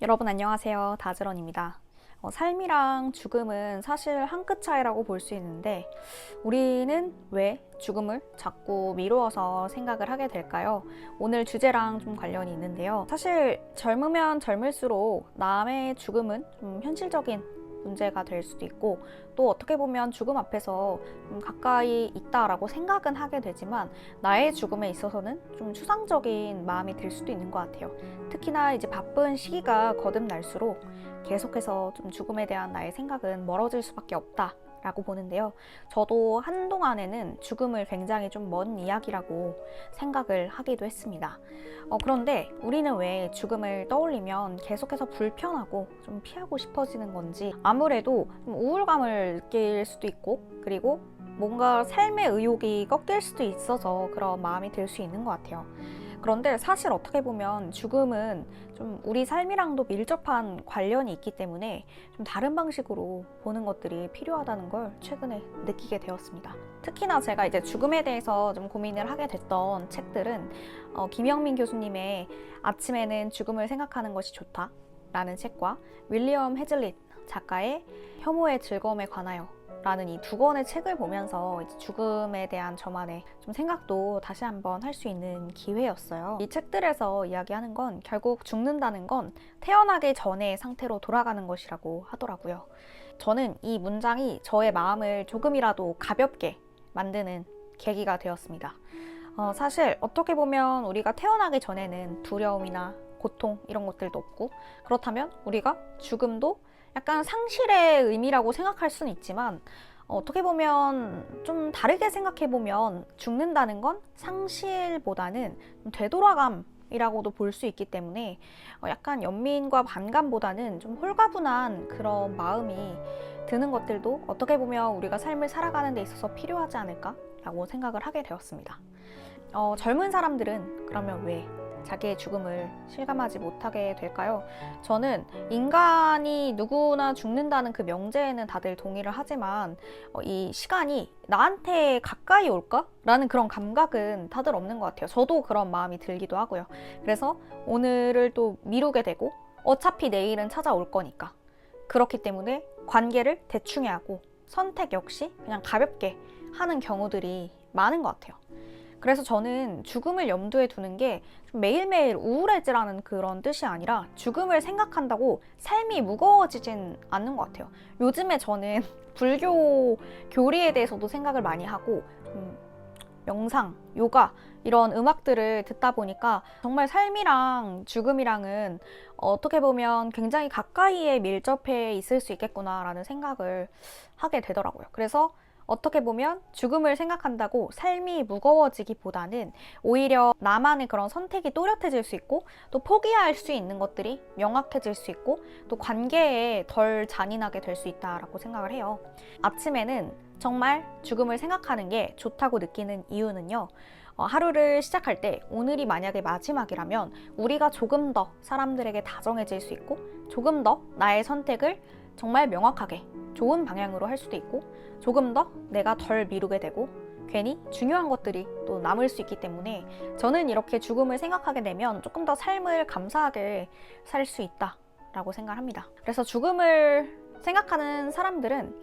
여러분 안녕하세요. 다즈런입니다. 삶이랑 죽음은 사실 한 끗 차이라고 볼 수 있는데 우리는 왜 죽음을 자꾸 미루어서 생각을 하게 될까요? 오늘 주제랑 좀 관련이 있는데요. 사실 젊으면 젊을수록 남의 죽음은 좀 현실적인 문제가 될 수도 있고 또 어떻게 보면 죽음 앞에서 좀 가까이 있다라고 생각은 하게 되지만 나의 죽음에 있어서는 좀 추상적인 마음이 들 수도 있는 것 같아요. 특히나 이제 바쁜 시기가 거듭날수록 계속해서 좀 죽음에 대한 나의 생각은 멀어질 수밖에 없다 라고 보는데요. 저도 한동안에는 죽음을 굉장히 좀 먼 이야기라고 생각을 하기도 했습니다. 그런데 우리는 왜 죽음을 떠올리면 계속해서 불편하고 좀 피하고 싶어지는 건지 아무래도 좀 우울감을 느낄 수도 있고 그리고 뭔가 삶의 의욕이 꺾일 수도 있어서 그런 마음이 들 수 있는 것 같아요. 그런데 사실 어떻게 보면 죽음은 좀 우리 삶이랑도 밀접한 관련이 있기 때문에 좀 다른 방식으로 보는 것들이 필요하다는 걸 최근에 느끼게 되었습니다. 특히나 제가 이제 죽음에 대해서 좀 고민을 하게 됐던 책들은 김영민 교수님의 아침에는 죽음을 생각하는 것이 좋다 라는 책과 윌리엄 헤즐릿 작가의 혐오의 즐거움에 관하여 라는 이 두 권의 책을 보면서 이제 죽음에 대한 저만의 좀 생각도 다시 한번 할 수 있는 기회였어요. 이 책들에서 이야기하는 건 결국 죽는다는 건 태어나기 전의 상태로 돌아가는 것이라고 하더라고요. 저는 이 문장이 저의 마음을 조금이라도 가볍게 만드는 계기가 되었습니다. 사실 어떻게 보면 우리가 태어나기 전에는 두려움이나 고통 이런 것들도 없고 그렇다면 우리가 죽음도 약간 상실의 의미라고 생각할 수는 있지만 어떻게 보면 좀 다르게 생각해보면 죽는다는 건 상실보다는 되돌아감이라고도 볼 수 있기 때문에 약간 연민과 반감보다는 좀 홀가분한 그런 마음이 드는 것들도 어떻게 보면 우리가 삶을 살아가는 데 있어서 필요하지 않을까라고 생각을 하게 되었습니다. 젊은 사람들은 그러면 왜 자기의 죽음을 실감하지 못하게 될까요? 저는 인간이 누구나 죽는다는 그 명제에는 다들 동의를 하지만 이 시간이 나한테 가까이 올까? 라는 그런 감각은 다들 없는 것 같아요. 저도 그런 마음이 들기도 하고요. 그래서 오늘을 또 미루게 되고 어차피 내일은 찾아올 거니까 그렇기 때문에 관계를 대충 하고 선택 역시 그냥 가볍게 하는 경우들이 많은 것 같아요. 그래서 저는 죽음을 염두에 두는 게 매일매일 우울해지라는 그런 뜻이 아니라 죽음을 생각한다고 삶이 무거워지진 않는 것 같아요. 요즘에 저는 불교 교리에 대해서도 생각을 많이 하고 명상, 요가 이런 음악들을 듣다 보니까 정말 삶이랑 죽음이랑은 어떻게 보면 굉장히 가까이에 밀접해 있을 수 있겠구나라는 생각을 하게 되더라고요. 그래서 어떻게 보면 죽음을 생각한다고 삶이 무거워지기보다는 오히려 나만의 그런 선택이 또렷해질 수 있고 또 포기할 수 있는 것들이 명확해질 수 있고 또 관계에 덜 잔인하게 될 수 있다라고 생각을 해요. 아침에는 정말 죽음을 생각하는 게 좋다고 느끼는 이유는요. 하루를 시작할 때 오늘이 만약에 마지막이라면 우리가 조금 더 사람들에게 다정해질 수 있고 조금 더 나의 선택을 정말 명확하게 좋은 방향으로 할 수도 있고 조금 더 내가 덜 미루게 되고 괜히 중요한 것들이 또 남을 수 있기 때문에 저는 이렇게 죽음을 생각하게 되면 조금 더 삶을 감사하게 살 수 있다라고 생각합니다. 그래서 죽음을 생각하는 사람들은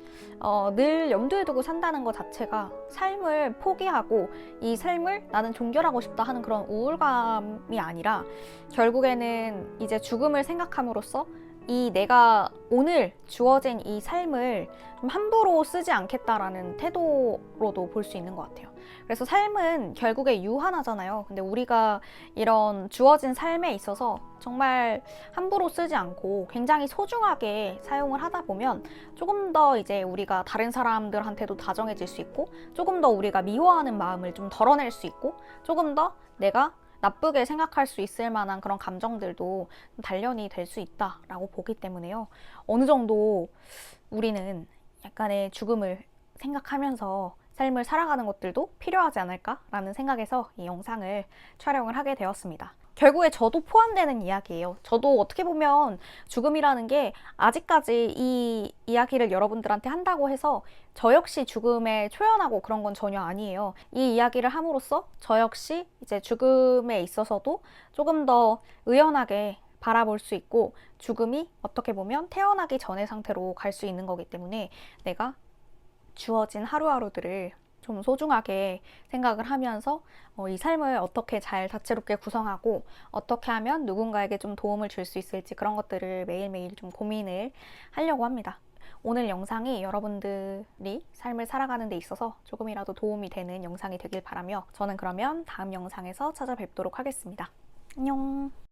늘 염두에 두고 산다는 것 자체가 삶을 포기하고 이 삶을 나는 종결하고 싶다 하는 그런 우울감이 아니라 결국에는 이제 죽음을 생각함으로써 이 내가 오늘 주어진 이 삶을 좀 함부로 쓰지 않겠다라는 태도로도 볼 수 있는 것 같아요. 그래서 삶은 결국에 유한하잖아요. 근데 우리가 이런 주어진 삶에 있어서 정말 함부로 쓰지 않고 굉장히 소중하게 사용을 하다 보면 조금 더 이제 우리가 다른 사람들한테도 다정해질 수 있고 조금 더 우리가 미워하는 마음을 좀 덜어낼 수 있고 조금 더 내가 나쁘게 생각할 수 있을 만한 그런 감정들도 단련이 될 수 있다라고 보기 때문에요. 어느 정도 우리는 약간의 죽음을 생각하면서 삶을 살아가는 것들도 필요하지 않을까라는 생각에서 이 영상을 촬영을 하게 되었습니다. 결국에 저도 포함되는 이야기예요. 저도 어떻게 보면 죽음이라는 게 아직까지 이 이야기를 여러분들한테 한다고 해서 저 역시 죽음에 초연하고 그런 건 전혀 아니에요. 이 이야기를 함으로써 저 역시 이제 죽음에 있어서도 조금 더 의연하게 바라볼 수 있고 죽음이 어떻게 보면 태어나기 전의 상태로 갈 수 있는 거기 때문에 내가 주어진 하루하루들을 좀 소중하게 생각을 하면서 이 삶을 어떻게 잘 다채롭게 구성하고 어떻게 하면 누군가에게 좀 도움을 줄 수 있을지 그런 것들을 매일매일 좀 고민을 하려고 합니다. 오늘 영상이 여러분들이 삶을 살아가는 데 있어서 조금이라도 도움이 되는 영상이 되길 바라며 저는 그러면 다음 영상에서 찾아뵙도록 하겠습니다. 안녕.